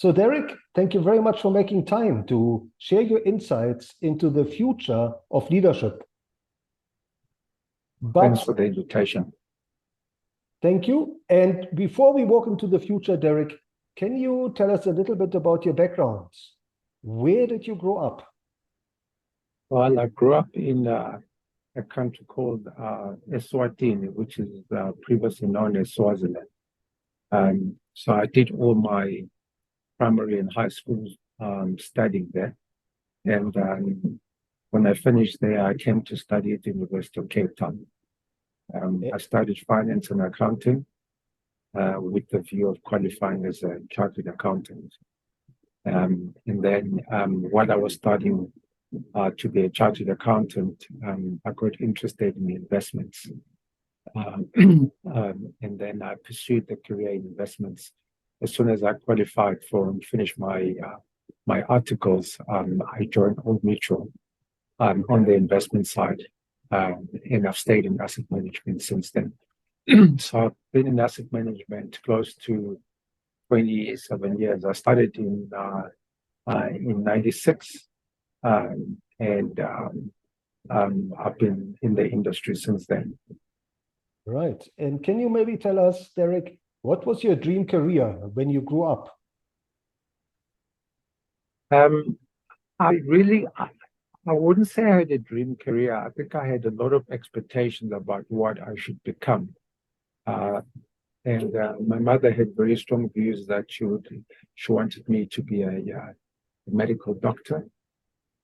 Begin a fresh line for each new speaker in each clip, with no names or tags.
So Derrick, thank you very much for making time to share your insights into the future of leadership.
Thanks for the invitation.
Thank you. And before we walk into the future, Derrick, can you tell us a little bit about your background? Where did you grow up?
Well, I grew up in a country called Eswatini, which is previously known as Swaziland. So I did all my primary and high school studying there. And when I finished there, I came to study at the University of Cape Town. I studied finance and accounting with the view of qualifying as a chartered accountant. And then while I was studying to be a chartered accountant, I got interested in investments. And then I pursued the career in investments. As soon as I qualified for and finished my articles, I joined Old Mutual on the investment side. And I've stayed in asset management since then. So I've been in asset management close to 27 years. I started in '96, and I've been in the industry since then.
Right. And can you maybe tell us, Derrick, what was your dream career when you grew up?
I wouldn't say I had a dream career. I think I had a lot of expectations about what I should become. And my mother had very strong views that she wanted me to be a medical doctor.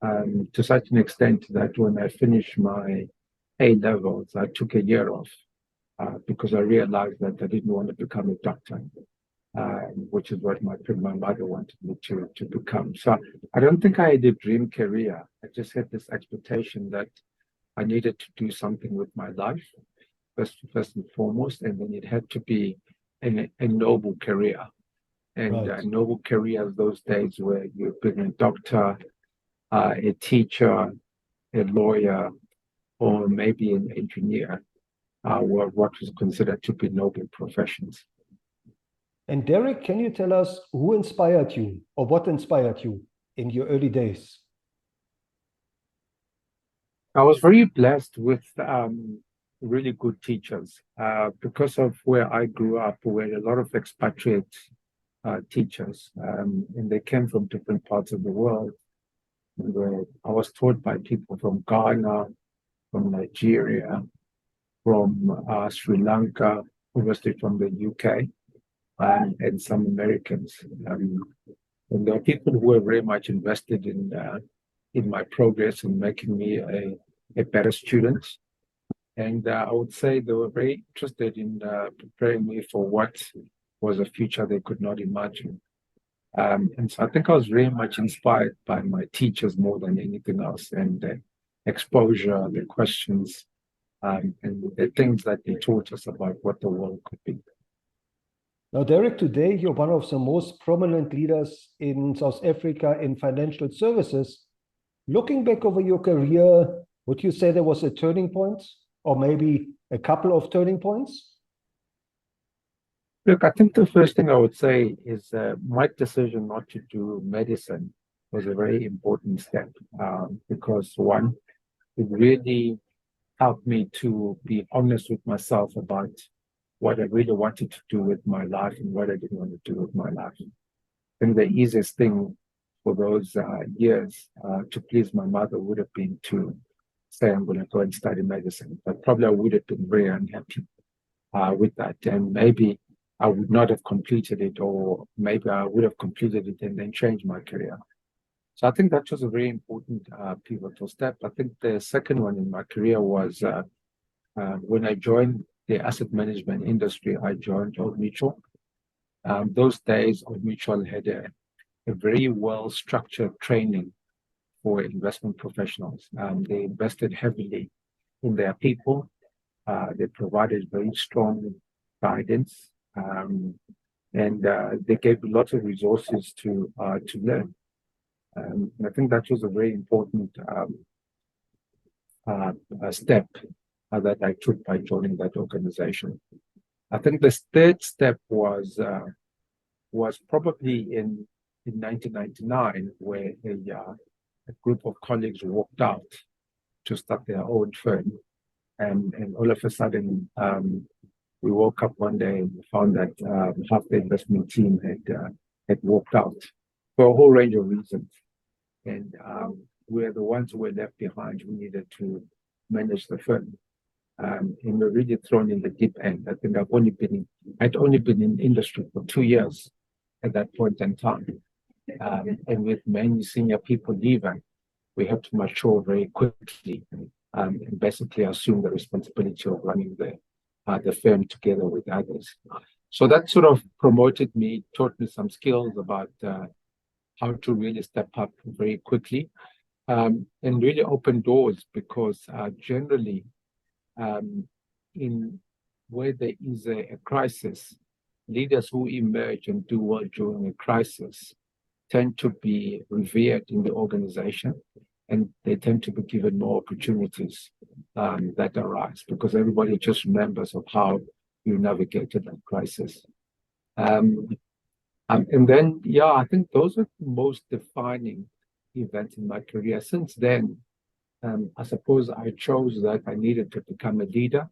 To such an extent that when I finished my A levels, I took a year off because I realized that I didn't want to become a doctor. Which is what my mother wanted me to become. So I don't think I had a dream career. I just had this expectation that I needed to do something with my life, first and foremost, and then it had to be a noble career. And
Right.
a noble career those days where you've been a doctor, a teacher, a lawyer, or maybe an engineer, were what was considered to be noble professions.
And Derrick, can you tell us who inspired you or what inspired you in your early days?
I was very blessed with really good teachers. Because of where I grew up, we had a lot of expatriate teachers, and they came from different parts of the world. And, I was taught by people from Ghana, from Nigeria, from Sri Lanka, obviously from the UK. And some Americans. And there are people who were very much invested in my progress and making me a better student. And I would say they were very interested in preparing me for what was a future they could not imagine. And so I think I was very much inspired by my teachers more than anything else, and the exposure, the questions, and the things that they taught us about what the world could be.
Now, Derrick, today you're one of the most prominent leaders in South Africa in financial services. Looking back over your career, would you say there was a turning point or maybe a couple of turning points?
Look, I think the first thing I would say is my decision not to do medicine was a very important step because one, it really helped me to be honest with myself about what I really wanted to do with my life and what I didn't want to do with my life. I think the easiest thing for those years to please my mother would have been to say I'm going to go and study medicine, but probably I would have been very unhappy with that. And maybe I would not have completed it, or maybe I would have completed it and then changed my career. So I think that was a very important pivotal step. I think the second one in my career was when I joined the asset management industry, I joined Old Mutual. Those days, Old Mutual had a very well-structured training for investment professionals. They invested heavily in their people. They provided very strong guidance, and they gave lots of resources to learn. And I think that was a very important step that I took by joining that organization. I think the third step was probably in in 1999, where a group of colleagues walked out to start their own firm. And all of a sudden, we woke up one day and found that half the investment team had walked out for a whole range of reasons. And we're the ones who were left behind who needed to manage the firm. And we're really thrown in the deep end. I think I'd only been in industry for 2 years at that point in time. And with many senior people leaving, we had to mature very quickly and basically assume the responsibility of running the firm together with others. So that sort of promoted me, taught me some skills about how to really step up very quickly, and really open doors, because generally in where there is a crisis, leaders who emerge and do well during a crisis tend to be revered in the organization, and they tend to be given more opportunities that arise, because everybody just remembers of how you navigated that crisis. And then, yeah, I think those are the most defining events in my career. Since then, I suppose I chose that I needed to become a leader,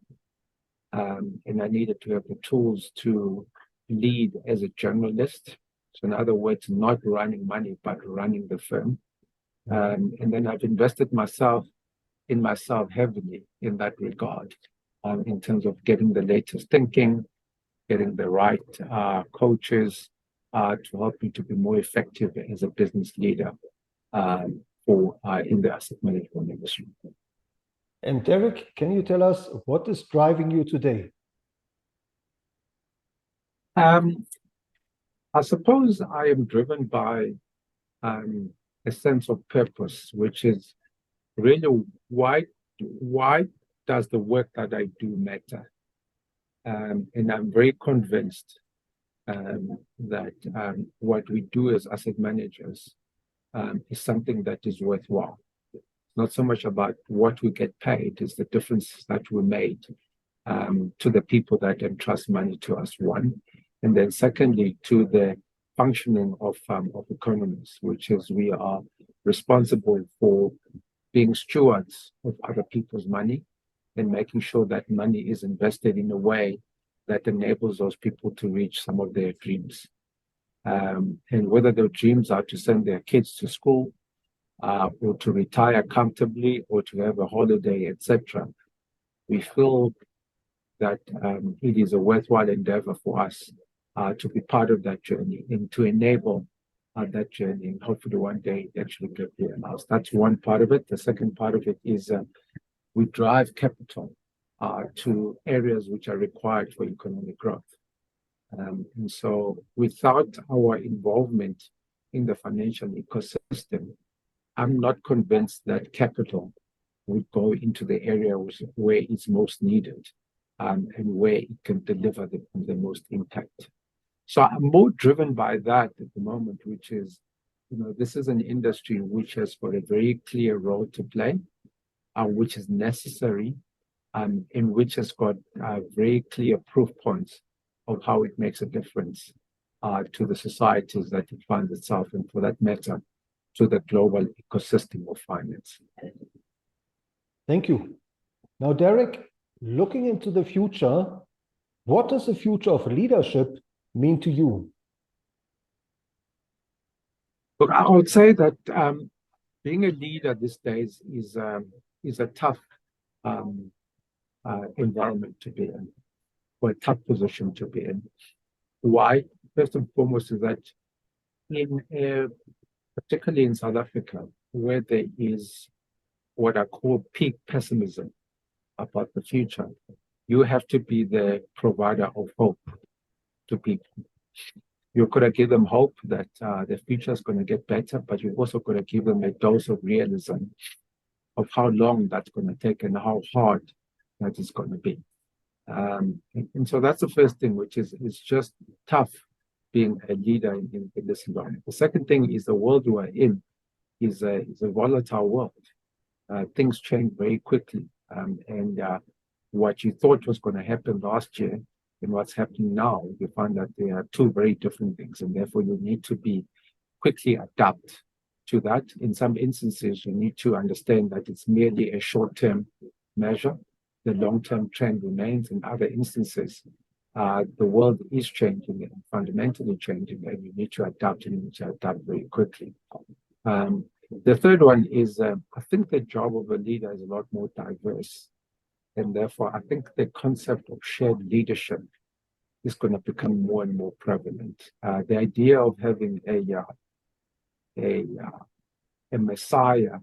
and I needed to have the tools to lead as a journalist. So in other words, not running money, but running the firm. And then I've invested in myself heavily in that regard, in terms of getting the latest thinking, getting the right coaches to help me to be more effective as a business leader in the asset management industry.
And Derrick, can you tell us what is driving you today?
I suppose I am driven by a sense of purpose, which is really why does the work that I do matter? And I'm very convinced that what we do as asset managers is something that is worthwhile. It's not so much about what we get paid, it's the difference that we made to the people that entrust money to us, one. And then secondly, to the functioning of economies, which is we are responsible for being stewards of other people's money and making sure that money is invested in a way that enables those people to reach some of their dreams. And whether their dreams are to send their kids to school, or to retire comfortably, or to have a holiday, etc., we feel that it is a worthwhile endeavor for us to be part of that journey and to enable that journey, and hopefully one day actually get there. Now, that's one part of it. The second part of it is we drive capital to areas which are required for economic growth. And so without our involvement in the financial ecosystem, I'm not convinced that capital would go into the area where it's most needed, and where it can deliver the most impact. So I'm more driven by that at the moment, which is, this is an industry which has got a very clear role to play, which is necessary, and which has got very clear proof points of how it makes a difference to the societies that it finds itself in, for that matter, to the global ecosystem of finance.
Thank you. Now, Derrick, looking into the future, what does the future of leadership mean to you?
Look, I would say that being a leader these days is a tough environment to be in, or a tough position to be in. Why? First and foremost is that particularly in South Africa, where there is what I call peak pessimism about the future, you have to be the provider of hope to people. You've got to give them hope that the future is going to get better, but you've also got to give them a dose of realism of how long that's going to take and how hard that is going to be. And so that's the first thing, which is it's just tough being a leader in this environment. The second thing is the world we're in is a volatile world. Things change very quickly. And what you thought was going to happen last year and what's happening now, you find that they are two very different things. And therefore, you need to be quickly adapt to that. In some instances, you need to understand that it's merely a short-term measure. The long-term trend remains. In other instances, the world is changing and fundamentally changing, and you need to adapt, and you need to adapt very quickly. The third one is, I think the job of a leader is a lot more diverse. And therefore, I think the concept of shared leadership is going to become more and more prevalent. The idea of having a messiah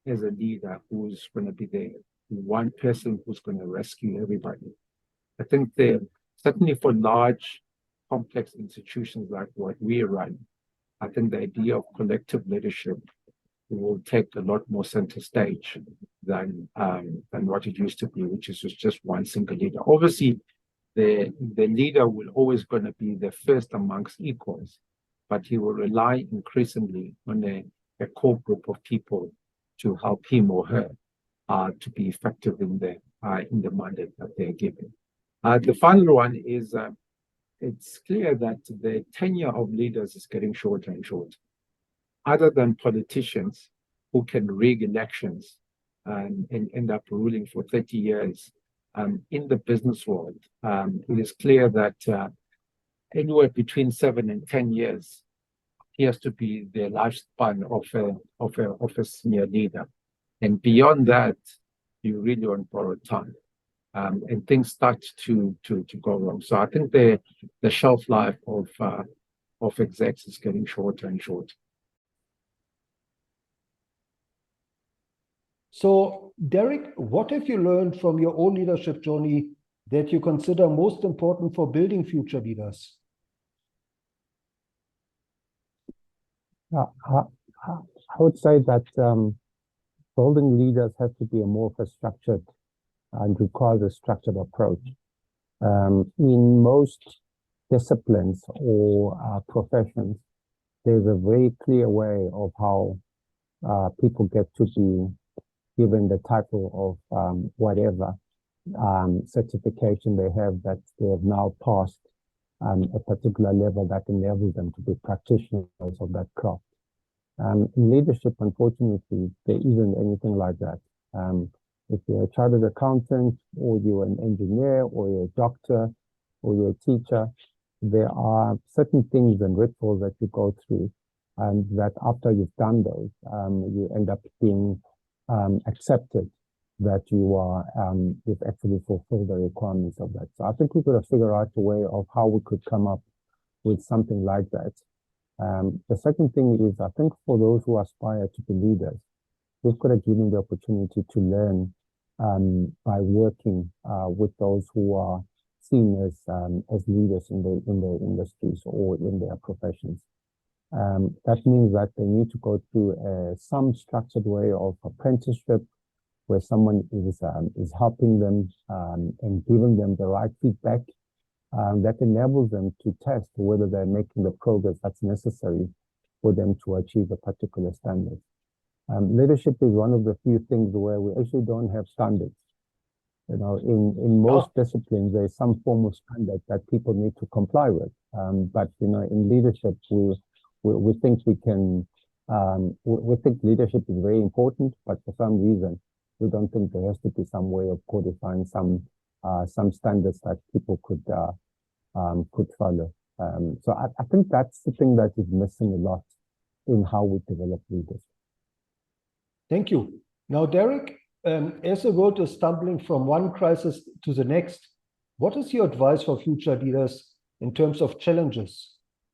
as a leader who's going to be the one person who's going to rescue everybody. I think certainly for large, complex institutions like what we run, I think the idea of collective leadership will take a lot more center stage than what it used to be, which is just one single leader. Obviously, the leader will always going to be the first amongst equals, but he will rely increasingly on a core group of people to help him or her to be effective in the mandate that they're given. The final one is it's clear that the tenure of leaders is getting shorter and shorter. Other than politicians who can rig elections and end up ruling for 30 years, in the business world, it is clear that anywhere between 7 and 10 years appears to be the lifespan of a senior leader. And beyond that, you really on borrowed time. And things start to go wrong. So I think the shelf life of execs is getting shorter and shorter.
So, Derrick, what have you learned from your own leadership journey that you consider most important for building future leaders?
I would say that building leaders has to be a more of a structured and requires a structured approach. In most disciplines or professions, there's a very clear way of how people get to be given the title of whatever certification they have, that they have now passed a particular level that enables them to be practitioners of that craft. In leadership, unfortunately, there isn't anything like that. If you're a chartered accountant, or you're an engineer, or you're a doctor, or you're a teacher, there are certain things and rituals that you go through, and that after you've done those, you end up being accepted that you've actually fulfilled the requirements of that. So I think we've got to figure out a way of how we could come up with something like that. The second thing is, I think for those who aspire to be leaders, we've got to give them the opportunity to learn by working with those who are seen as leaders in their industries or in their professions. That means that they need to go through some structured way of apprenticeship, where someone is helping them and giving them the right feedback that enables them to test whether they're making the progress that's necessary for them to achieve a particular standard. Leadership is one of the few things where we actually don't have standards. You know, in most disciplines, there's some form of standard that people need to comply with. But you know, in leadership, we think we can. We think leadership is very important, but for some reason, we don't think there has to be some way of codifying some standards that people could follow. So I think that's the thing that is missing a lot in how we develop leaders.
Thank you. Now, Derrick, as the world is stumbling from one crisis to the next, what is your advice for future leaders in terms of challenges?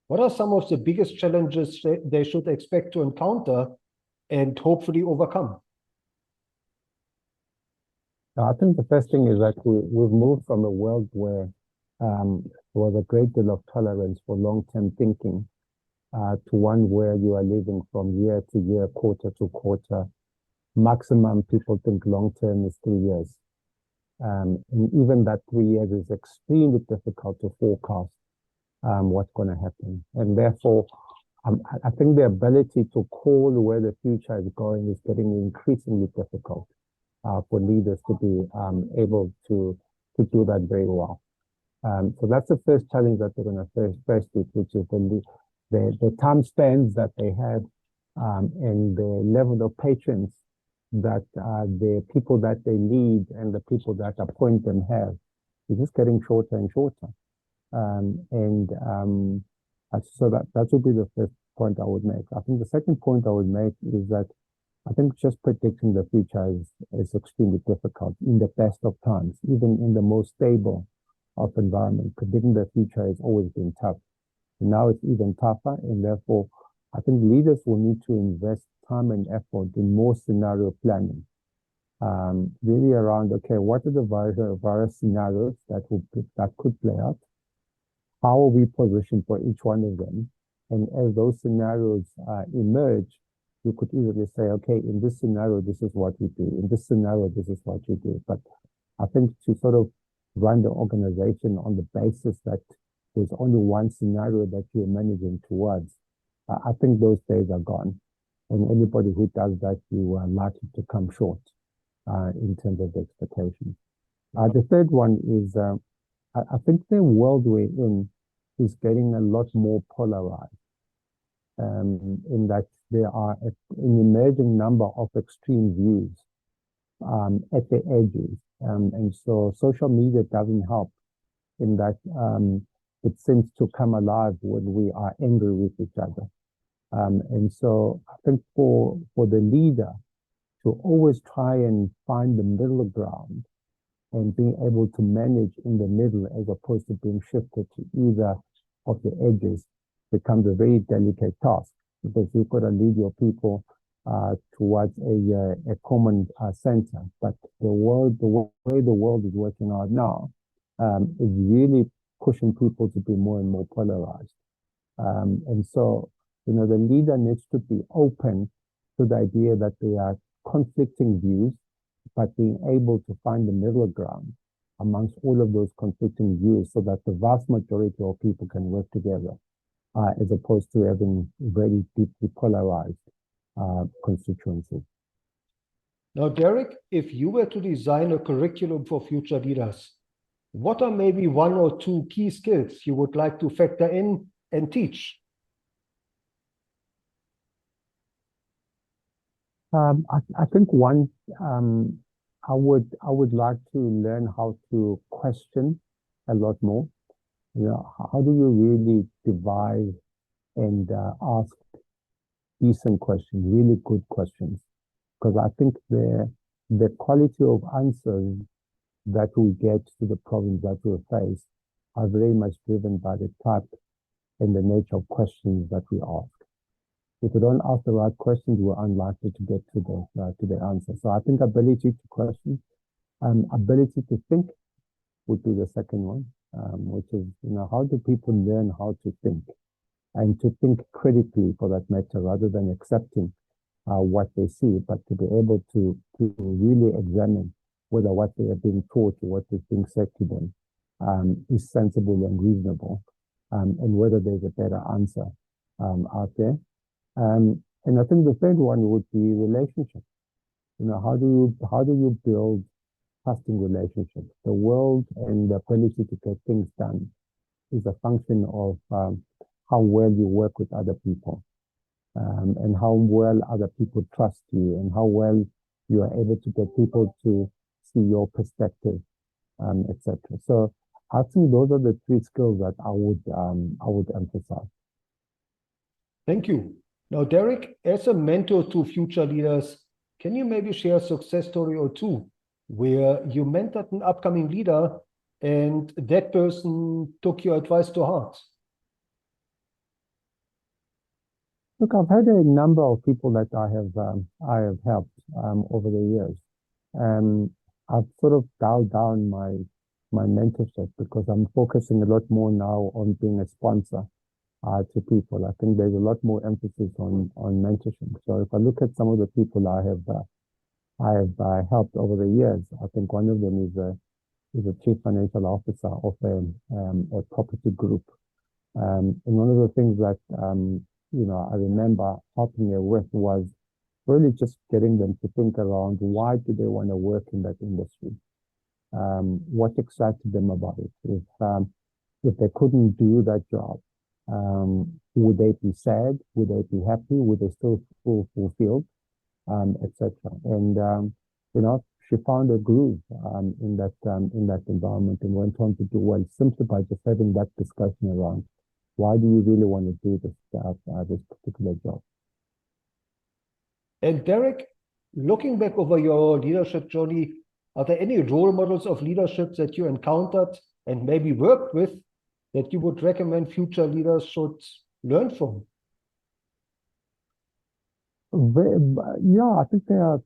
What are some of the biggest challenges they should expect to encounter and hopefully overcome?
I think the first thing is that we've moved from a world where there was a great deal of tolerance for long-term thinking to one where you are living from year to year, quarter to quarter. Maximum people think long-term is 3 years. And even that 3 years is extremely difficult to forecast what's going to happen. And therefore, I think the ability to call where the future is going is getting increasingly difficult for leaders to be able to do that very well. So that's the first challenge that we're going to face with, which is the time spans that they have, and the level of patience that the people that they lead and the people that appoint them have is just getting shorter and shorter. So that would be the first point I would make. I think the second point I would make is that I think just predicting the future is extremely difficult in the best of times, even in the most stable of environment. Predicting the future has always been tough. And now it's even tougher, and therefore I think leaders will need to invest time and effort in more scenario planning. Really around, okay, what are the various scenarios that could play out? How are we positioned for each one of them? And as those scenarios emerge, you could easily say, okay, in this scenario, this is what we do. In this scenario, this is what we do. But I think to sort of run the organization on the basis that there's only one scenario that you're managing towards, I think those days are gone. And anybody who does that, you are likely to come short in terms of the expectations. The third one is, I think the world we're in is getting a lot more polarized, in that there are an emerging number of extreme views at the edges. And so social media doesn't help in that it seems to come alive when we are angry with each other. And so I think for the leader to always try and find the middle ground and being able to manage in the middle as opposed to being shifted to either of the edges becomes a very delicate task, because you've got to lead your people towards a common center. But the way the world is working out now is really pushing people to be more and more polarized. And so, the leader needs to be open to the idea that there are conflicting views, but being able to find the middle ground amongst all of those conflicting views so that the vast majority of people can work together, as opposed to having very deeply polarized constituencies.
Now, Derrick, if you were to design a curriculum for future leaders, what are maybe one or two key skills you would like to factor in and teach?
I think one, I would like to learn how to question a lot more. How do you really devise and ask decent questions, really good questions? Because I think the quality of answers that we get to the problems that we face are very much driven by the type and the nature of questions that we ask. If we don't ask the right questions, we're unlikely to get to the answer. So I think ability to question, ability to think would be the second one, which is, how do people learn how to think, and to think critically, for that matter, rather than accepting what they see, but to be able to really examine whether what they are being taught or what is being said to them is sensible and reasonable, and whether there's a better answer out there. And I think the third one would be relationships. How do you build trusting relationships? The world and the ability to get things done is a function of how well you work with other people, and how well other people trust you, and how well you are able to get people to see your perspective, etc. So I think those are the three skills that I would emphasize.
Thank you. Now, Derrick, as a mentor to future leaders, can you maybe share a success story or two where you mentored an upcoming leader and that person took your advice to heart?
Look, I've had a number of people that I have helped over the years. I've sort of dialed down my mentorship because I'm focusing a lot more now on being a sponsor to people. I think there's a lot more emphasis on mentorship. So if I look at some of the people I have helped over the years, I think one of them is a chief financial officer of a property group. And one of the things that I remember helping her with was really just getting them to think around, why do they want to work in that industry? What excited them about it? If they couldn't do that job, Would they be sad? Would they be happy? Would they still feel fulfilled? Etc. And you know, she found a groove in that environment and went on to do well simply by just having that discussion around why do you really want to do this particular job.
And Derrick, looking back over your leadership journey, are there any role models of leadership that you encountered and maybe worked with that you would recommend future leaders should learn from?
Yeah, I think there are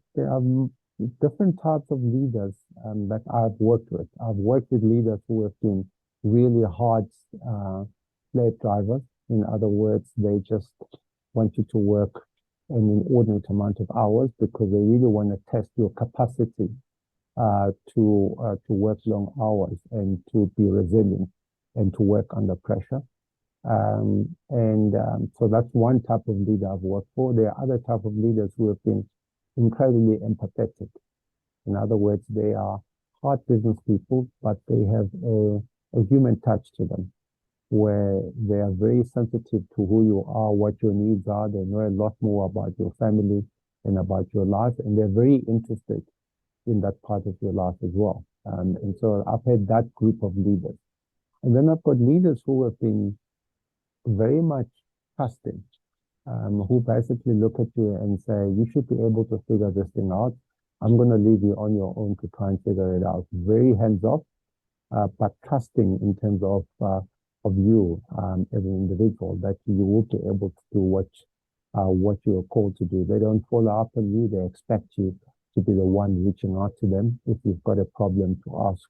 different types of leaders that I've worked with. I've worked with leaders who have been really hard slave drivers. In other words, they just want you to work an inordinate amount of hours because they really want to test your capacity to work long hours and to be resilient and to work under pressure. So that's one type of leader I've worked for. There are other type of leaders who have been incredibly empathetic. In other words, they are hard business people, but they have a human touch to them, where they are very sensitive to who you are, what your needs are. They know a lot more about your family and about your life, and they're very interested in that part of your life as well. And so I've had that group of leaders. And then I've got leaders who have been very much trusting, who basically look at you and say, you should be able to figure this thing out. I'm going to leave you on your own to try and figure it out. Very hands-off, but trusting in terms of you as an individual, that you will be able to do what you are called to do. They don't follow up on you. They expect you to be the one reaching out to them if you've got a problem, to ask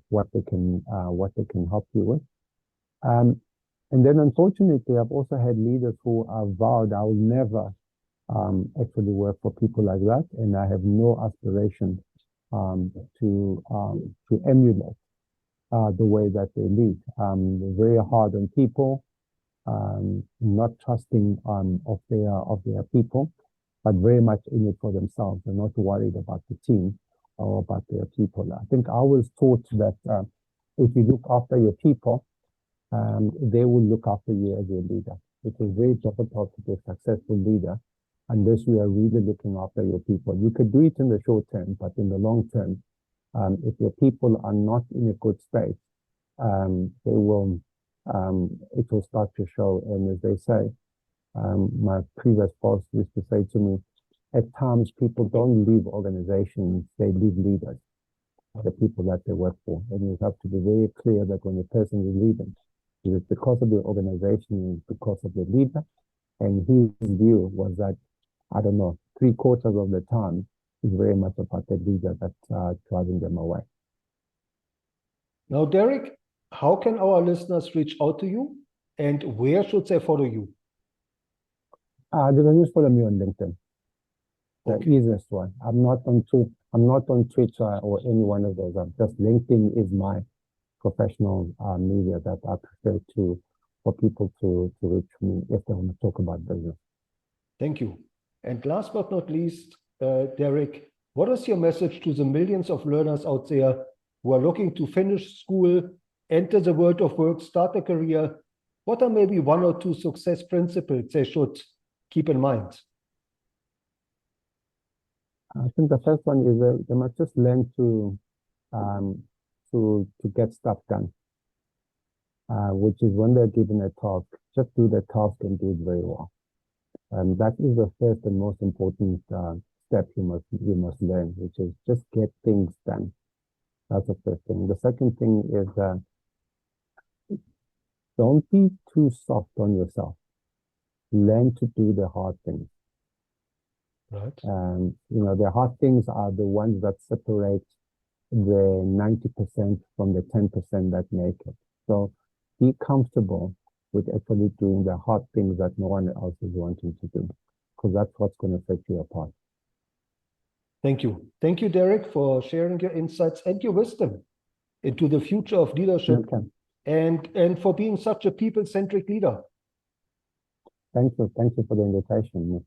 what they can help you with. And then unfortunately, I've also had leaders who have vowed I will never actually work for people like that, and I have no aspiration to emulate the way that they lead. They're very hard on people, not trusting of their people, but very much in it for themselves. They're not worried about the team or about their people. I think I was taught that if you look after your people, they will look after you as your leader. It is very difficult to be a successful leader unless you are really looking after your people. You could do it in the short term, but in the long term, if your people are not in a good state, it will start to show. And as they say, my previous boss used to say to me, at times people don't leave organizations, they leave leaders, the people that they work for. And you have to be very clear that when a person is leaving, it is because of the organization, because of the leader. And his view was that, I don't know, 3/4 of the time is very much about the leader that's driving them away.
Now, Derrick, how can our listeners reach out to you, and where should they follow you?
They can just follow me on LinkedIn. The easiest one. I'm not on Twitter or any one of those. Just LinkedIn is my professional media that I prefer for people to reach me if they want to talk about business.
Thank you. And last but not least, Derrick, what is your message to the millions of learners out there who are looking to finish school, enter the world of work, start a career? What are maybe one or two success principles they should keep in mind?
I think the first one is that they must just learn to get stuff done, which is when they're given a task, just do the task and do it very well. That is the first and most important step you must learn, which is just get things done. That's the first thing. The second thing is don't be too soft on yourself. Learn to do the hard things.
Right.
The hard things are the ones that separate the 90% from the 10% that make it. So be comfortable with actually doing the hard things that no one else is wanting to do, because that's what's going to set you apart.
Thank you. Thank you, Derrick, for sharing your insights and your wisdom into the future of leadership, and for being such a people-centric leader.
Thank you. Thank you for the invitation, Nick.